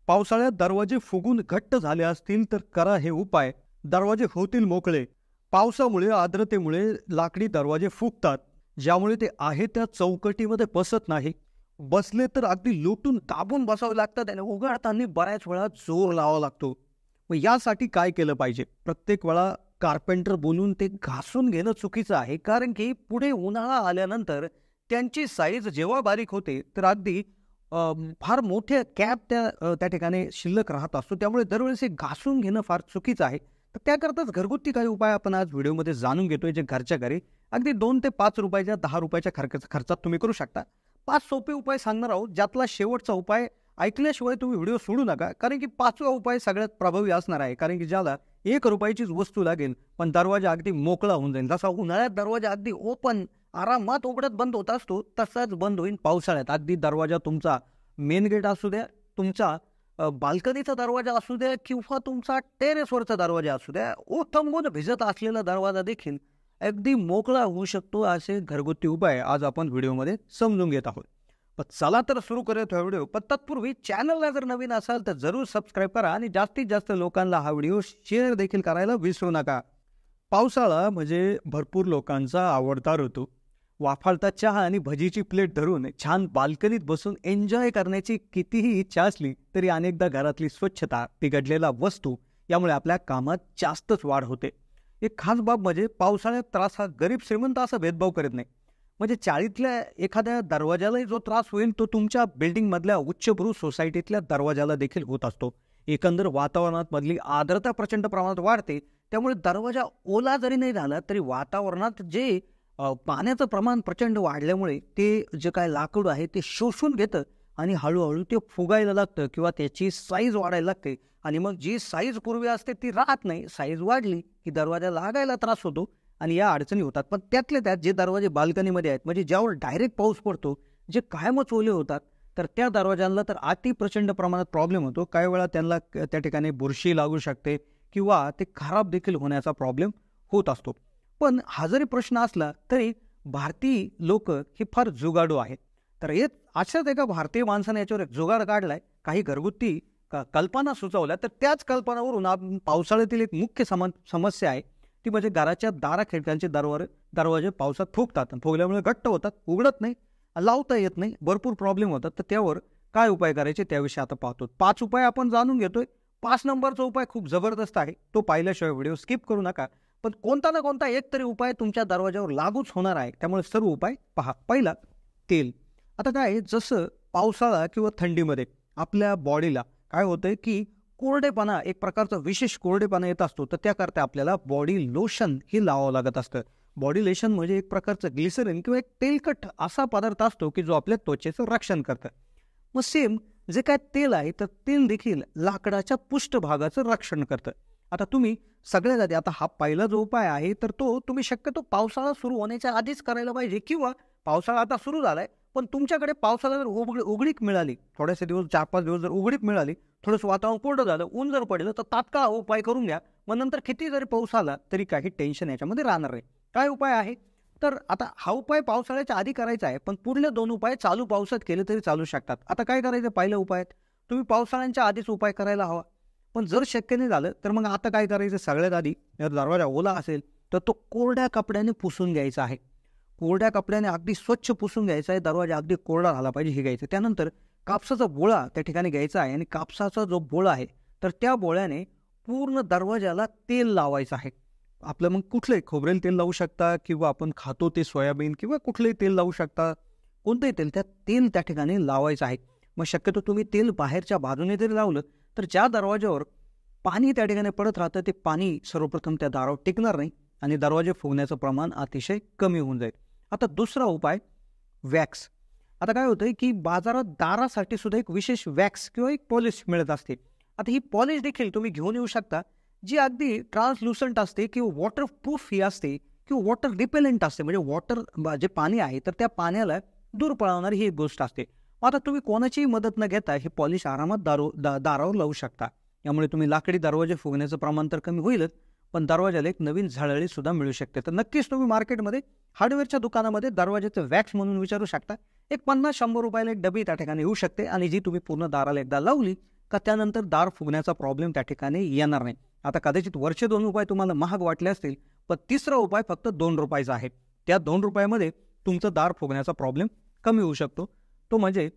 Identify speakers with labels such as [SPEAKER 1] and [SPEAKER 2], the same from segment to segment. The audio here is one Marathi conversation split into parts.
[SPEAKER 1] पावसाळ्यात दरवाजे फुगून घट्ट झाले असतील तर करा हे उपाय. दरवाजे होतील मोकळे. पावसामुळे आर्द्रतेमुळे लाकडी दरवाजे फुगतात, ज्यामुळे ते आहे त्या चौकटीमध्ये बसत नाही. बसले तर अगदी लोटून दाबून बसावं लागतं. त्याने उघडताना बऱ्याच वेळा जोर लावावा लागतो. मग यासाठी काय केलं पाहिजे? प्रत्येक वेळा कार्पेंटर बोलून ते घासून घेणं चुकीचं आहे, कारण की पुढे उन्हाळा आल्यानंतर त्यांची साईज जेव्हा बारीक होते तर अगदी फार मोठे कॅप त्या ठिकाणी शिल्लक राहत असतो. त्यामुळे दरवेळेस हे घासून घेणं फार चुकीचं आहे. तर त्याकरताच घरगुती काही उपाय आपण आज व्हिडिओमध्ये जाणून घेतोय, जे घरच्या घरी अगदी 2 ते 5 रुपयाच्या 10 रुपयाच्या खर्चात तुम्ही करू शकता. 5 सोपे उपाय सांगणार आहोत, ज्यातला शेवटचा उपाय ऐकल्याशिवाय तुम्ही व्हिडिओ सोडू नका, कारण की 5वा उपाय सगळ्यात प्रभावी असणार आहे. कारण की ज्याला 1 रुपयाचीच वस्तू लागेल, पण दरवाजा अगदी मोकळा होऊन जाईल. जसा उन्हाळ्यात दरवाजा अगदी ओपन आरामात उघडत बंद होत असतो, तसाच बंद होईल पावसाळ्यात. अगदी दरवाजा तुमचा मेन गेट असू द्या, तुमचा बाल्कनीचा दरवाजा असू द्या, किंवा तुमचा टेरेसवरचा दरवाजा असू द्या, ओथंबून भिजत असलेला दरवाजा देखील अगदी मोकळा होऊ शकतो. असे घरगुती उपाय आज आपण व्हिडिओमध्ये समजून घेत आहोत. पण चला तर सुरू करूयात हा व्हिडिओ. पण तत्पूर्वी चॅनलला जर नवीन असाल तर जरूर सबस्क्राईब करा आणि जास्तीत जास्त लोकांना हा व्हिडिओ शेअर देखील करायला विसरू नका. पावसाळा म्हणजे भरपूर लोकांचा आवडता ऋतू. वाफाळता चहा आणि भजीची प्लेट धरून छान बाल्कनीत बसून एन्जॉय करण्याची कितीही इच्छा असली तरी अनेकदा घरातली स्वच्छता, बिघडलेला वस्तू यामुळे आपल्या कामात जास्तच वाढ होते. एक खास बाब म्हणजे पावसाळ्यात त्रास हा गरीब श्रीमंत असा भेदभाव करत नाही. म्हणजे चाळीतल्या एखाद्या दरवाजालाही जो त्रास होईल तो तुमच्या बिल्डिंगमधल्या उच्चभ्रू सोसायटीतल्या दरवाजाला देखील होत असतो. एकंदर वातावरणात मधली आर्द्रता प्रचंड प्रमाणात वाढते. त्यामुळे दरवाजा ओला जरी नाही झाला तरी वातावरणात जे पाण्याचं प्रमाण प्रचंड वाढल्यामुळे ते जे काय लाकूड आहे ते शोषून घेतं आणि हळूहळू ते फुगायला लागतं किंवा त्याची साईज वाढायला लागते. आणि मग जी साईज पूर्वी असते ती राहत नाही. साईज वाढली की दरवाजा लागायला त्रास होतो आणि या अडचणी होतात. पण त्यातले त्यात जे दरवाजे बाल्कनीमध्ये आहेत, म्हणजे ज्यावर डायरेक्ट पाऊस पडतो, जे कायमच ओले होतात, तर त्या दरवाजांना तर अति प्रचंड प्रमाणात प्रॉब्लेम होतो. काही वेळा त्यांना त्या ठिकाणी बुरशी लागू शकते किंवा ते खराब देखील होण्याचा प्रॉब्लेम होत असतो. पण हा जरी प्रश्न असला तरी भारतीय लोक हे फार जुगाडू आहेत. तर अशाच एका भारतीय माणसाने याच्यावर एक जुगाड काढलाय. काही घरगुती कल्पना सुचवल्या, तर त्याच कल्पनावरून पावसाळ्यातील एक मुख्य समस्या आहे ती म्हणजे घराच्या दारा खिडक्यांचे दरवाजे पावसात फुगतात. फुगल्यामुळे घट्ट होतात, उघडत नाही, लावता येत नाही, भरपूर प्रॉब्लेम होतात. तर त्यावर काय उपाय करायचे त्याविषयी आता पाहतो. 5 उपाय आपण जाणून घेतोय. 5 नंबरचा उपाय खूप जबरदस्त आहे. तो पाहिल्याशिवाय व्हिडिओ स्किप करू नका. पण कोणता ना कोणता एक तरी उपाय तुमच्या दरवाजावर लागूच होणार आहे. त्यामुळे सर्व उपाय पहा. पहिला, तेल. आता काय, जसं पावसाळा किंवा थंडीमध्ये आपल्या बॉडीला काय होतंय की कोरडेपणा, एक प्रकारचा विशेष कोरडेपणा येत असतो. तर त्याकरता आपल्याला बॉडी लोशन हे लावावं लागत असतं. बॉडी लोशन म्हणजे एक प्रकारचं ग्लिसरीन किंवा एक तेलकट असा पदार्थ असतो की जो आपल्या त्वचेचं रक्षण करतं. मग सेम जे काय तेल आहे, तर तेल देखील लाकडाच्या पृष्ठभागाचं रक्षण करतं. आता तुम्ही सगळ्यात आधी, आता हा पहिला जो उपाय आहे तर तो तुम्ही शक्यतो पावसाळा सुरू होण्याच्या आधीच करायला पाहिजे, किंवा पावसाळा आता सुरू झालाय पण तुमच्याकडे पावसाला जर उघडीक मिळाली, थोडेसे दिवस 4-5 दिवस जर उघडीक मिळाली, थोडंसं वातावरण कोरडं झालं, ऊन जर पडलं, तर तात्काळ उपाय करून घ्या. मग नंतर किती जरी पाऊस आला तरी काही टेन्शन याच्यामध्ये राहणार नाही. काय उपाय आहे? तर आता हा उपाय पावसाळ्याच्या आधी करायचा आहे, पण पुढले 2 उपाय चालू पावसात केले तरी चालू शकतात. आता काय करायचं? पहिल्या उपायात तुम्ही पावसाळ्याच्या आधीच उपाय करायला हवा. पण जर शक्य नाही झालं तर मग आता काय करायचं? सगळ्यात आधी जर दरवाजा ओला असेल तर तो कोरड्या कपड्याने पुसून घ्यायचा आहे. कोरड्या कपड्याने अगदी स्वच्छ पुसून घ्यायचा आहे. दरवाजा अगदी कोरडा झाला पाहिजे हे घ्यायचं. त्यानंतर कापसाचा बोळा त्या ठिकाणी घ्यायचा आहे आणि कापसाचा जो बोळा आहे तर त्या बोळ्याने पूर्ण दरवाजाला तेल लावायचं आहे. आपलं मग कुठलंही खोबरेल तेल लावू शकता, किंवा आपण खातो ते सोयाबीन किंवा कुठलंही तेल लावू शकता. कोणतंही तेल, तेल त्या ठिकाणी लावायचं आहे. मग शक्यतो तुम्ही तेल बाहेरच्या बाजूने जरी लावलं तर ज्या दरवाजावर पाणी त्या ठिकाणी पडत राहतं ते पाणी सर्वप्रथम त्या दारावर टिकणार नाही आणि दरवाजे फुगण्याचं प्रमाण अतिशय कमी होऊन जाईल. आता दुसरा उपाय, वॅक्स. आता काय होतंय की बाजारात दारासाठी सुद्धा एक विशेष वॅक्स किंवा एक पॉलिश मिळत असते. आता ही पॉलिश देखील तुम्ही घेऊन येऊ शकता, जी अगदी ट्रान्सल्युसंट असते किंवा वॉटरप्रूफ ही असते किंवा वॉटर रिपेलंट असते. म्हणजे वॉटर जे पाणी आहे तर त्या पाण्याला दूर पळवणारी ही एक गोष्ट असते. आता तुम्ही कोणाचीही मदत न घेता हे पॉलिश आरामात दारावर लावू शकता. यामुळे तुम्ही लाकडी दरवाजे फुगण्याचं प्रमाण तर कमी होईलच, पण दरवाजाला एक नवीन झळाळी सुद्धा मिळू शकते. तर नक्कीच तुम्ही मार्केटमध्ये हार्डवेअरच्या दुकानामध्ये दरवाजाचं वॅक्स म्हणून विचारू शकता. एक 50-100 रुपयाला एक डबी त्या ठिकाणी येऊ शकते आणि जी तुम्ही पूर्ण दाराला एकदा लावली का त्यानंतर दार फुगण्याचा प्रॉब्लेम त्या ठिकाणी येणार नाही. आता कदाचित वरचे 2 उपाय तुम्हाला महाग वाटले असतील, पण तिसरा उपाय फक्त 2 रुपयाचा आहे. त्या 2 रुपयामध्ये तुमचं दार फुगण्याचा प्रॉब्लेम कमी होऊ शकतो. तो म्हणजे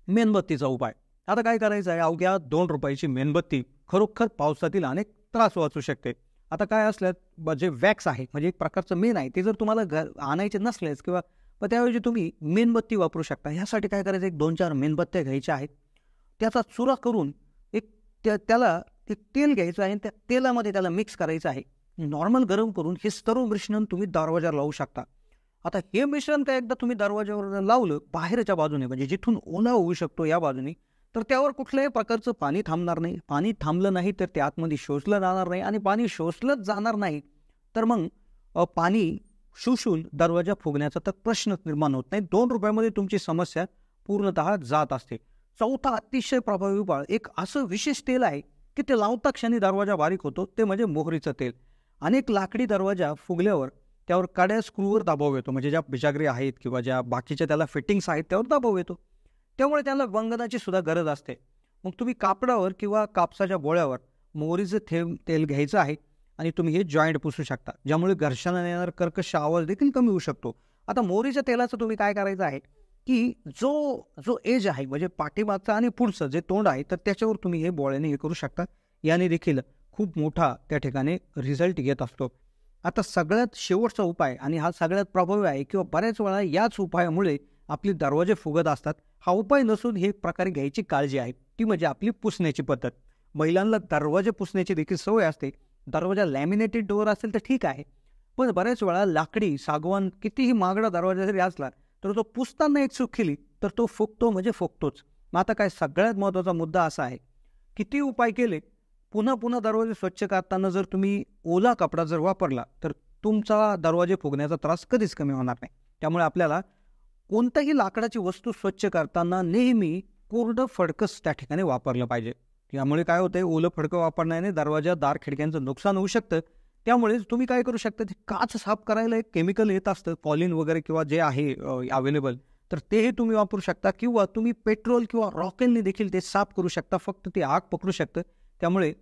[SPEAKER 1] मेणबत्तीचा उपाय. आता काय करायचं आहे, अवघ्या 2 रुपयाची मेणबत्ती खरोखर पावसातील अनेक त्रास वाचू शकते. आता काय असल्यास जे वॅक्स आहे म्हणजे एक प्रकारचं मेण आहे, ते जर तुम्हाला आणायचे नसलेच किंवा त्याऐवजी तुम्ही मेणबत्ती वापरू शकता. ह्यासाठी काय करायचं, एक 2-4 मेणबत्त्या घ्यायच्या आहेत. त्याचा चुरा करून एक त्याला ते तेल घ्यायचं आहे आणि त्या तेलामध्ये त्याला मिक्स करायचं आहे. नॉर्मल गरम करून हे सर्व मिश्रण तुम्ही दरवाजावर लावू शकता. आता हे मिश्रण काय एकदा तुम्ही दरवाजावर लावलं बाहेरच्या बाजूने, म्हणजे जिथून ओला होऊ शकतो या बाजूने, तर त्यावर कुठल्याही प्रकारचं पाणी थांबणार नाही. पाणी थांबलं नाही तर ते आतमध्ये शोषलं जाणार नाही, आणि पाणी शोषलंच जाणार नाही तर मग पाणी शोषून दरवाजा फुगण्याचा तर प्रश्नच निर्माण होत नाही. 2 रुपयामध्ये तुमची समस्या पूर्णतः जात असते. चौथा अतिशय प्रभावी उपाय एक असं विशेष तेल आहे की ते लावता क्षणी दरवाजा बारीक होतो, ते म्हणजे मोहरीचं तेल. अनेक लाकडी दरवाजा फुगल्यावर त्यावर काड्या स्क्रूवर दबाव येतो, म्हणजे ज्या बिजागरी आहेत किंवा ज्या बाकीच्या त्याला फिटिंग्स आहेत त्यावर दबाव येतो. त्यामुळे त्याला वंगणाची सुद्धा गरज असते. मग तुम्ही कापडावर किंवा कापसाच्या बोळ्यावर मोहरीचं तेल घ्यायचं आहे आणि तुम्ही हे जॉईंट पुसू शकता, ज्यामुळे घर्षणाने येणारा कर्कश आवाज देखील कमी होऊ शकतो. आता मोहरीच्या तेलाचं तुम्ही काय करायचं आहे की जो एज आहे म्हणजे पाठीमागचं आणि पुढचं जे तोंड आहे, तर त्याच्यावर तुम्ही हे बोळ्याने हे करू शकता. याने देखील खूप मोठा त्या ठिकाणी रिझल्ट येत असतो. आता सगळ्यात शेवटचा उपाय, आणि हा सगळ्यात प्रभावी आहे किंवा बऱ्याच वेळा याच उपायामुळे आपले दरवाजे फुगत असतात. हा उपाय नसून हे प्रकारे घ्यायची काळजी आहे, ती म्हणजे आपली पुसण्याची पद्धत. महिलांना दरवाजे पुसण्याची देखील सवय असते. दरवाजा लॅमिनेटेड डोअर असेल तर ठीक आहे, पण बऱ्याच वेळा लाकडी, सागवान कितीही महागडा दरवाजा जरी असला तर तो पुसताना एक चूक केली तर तो फुगतो म्हणजे फुगतोच. मग आता काय, सगळ्यात महत्त्वाचा मुद्दा असा आहे, किती उपाय केले पुन्हा पुन्हा दरवाजे स्वच्छ करताना जर तुम्ही ओला कपडा जर वापरला तर तुमचा दरवाजे फुगण्याचा त्रास कधीच कमी होणार नाही. त्यामुळे आपल्याला कोणत्याही लाकडाची वस्तू स्वच्छ करताना नेहमी कोरडं फडकच त्या ठिकाणी वापरलं पाहिजे. यामुळे काय होतंय, ओलं फडकं वापरण्याने दरवाजा, दार, खिडक्यांचं नुकसान होऊ शकतं. त्यामुळे तुम्ही काय करू शकता, ते काच साफ करायला एक केमिकल येत असतं, कॉलिन वगैरे किंवा जे आहे अवेलेबल, तर तेही तुम्ही वापरू शकता. किंवा तुम्ही पेट्रोल किंवा रॉकेलने देखील ते साफ करू शकता, फक्त ते आग पकडू शकतं. त्यामुळे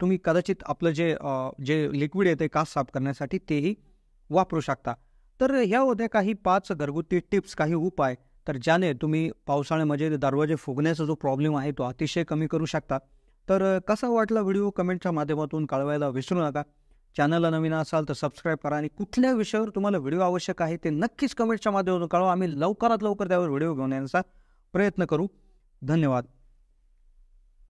[SPEAKER 1] तुम्ही कदाचित आपलं जे लिक्विड येते काच साफ करण्यासाठी तेही वापरू शकता. तर ह्या होत्या काही 5 घरगुती टिप्स, काही उपाय, तर ज्याने तुम्ही पावसाळ्यामध्ये दरवाजे फुगण्याचा जो प्रॉब्लेम आहे तो अतिशय कमी करू शकता. तर कसा वाटला व्हिडिओ कमेंटच्या माध्यमातून कळवायला विसरू नका. चॅनलला नवीन असाल तर सबस्क्राईब करा, आणि कुठल्या विषयावर तुम्हाला व्हिडिओ आवश्यक आहे ते नक्कीच कमेंटच्या माध्यमातून कळवा. आम्ही लवकरात लवकर त्यावर व्हिडिओ घेऊन येण्याचा प्रयत्न करू. धन्यवाद.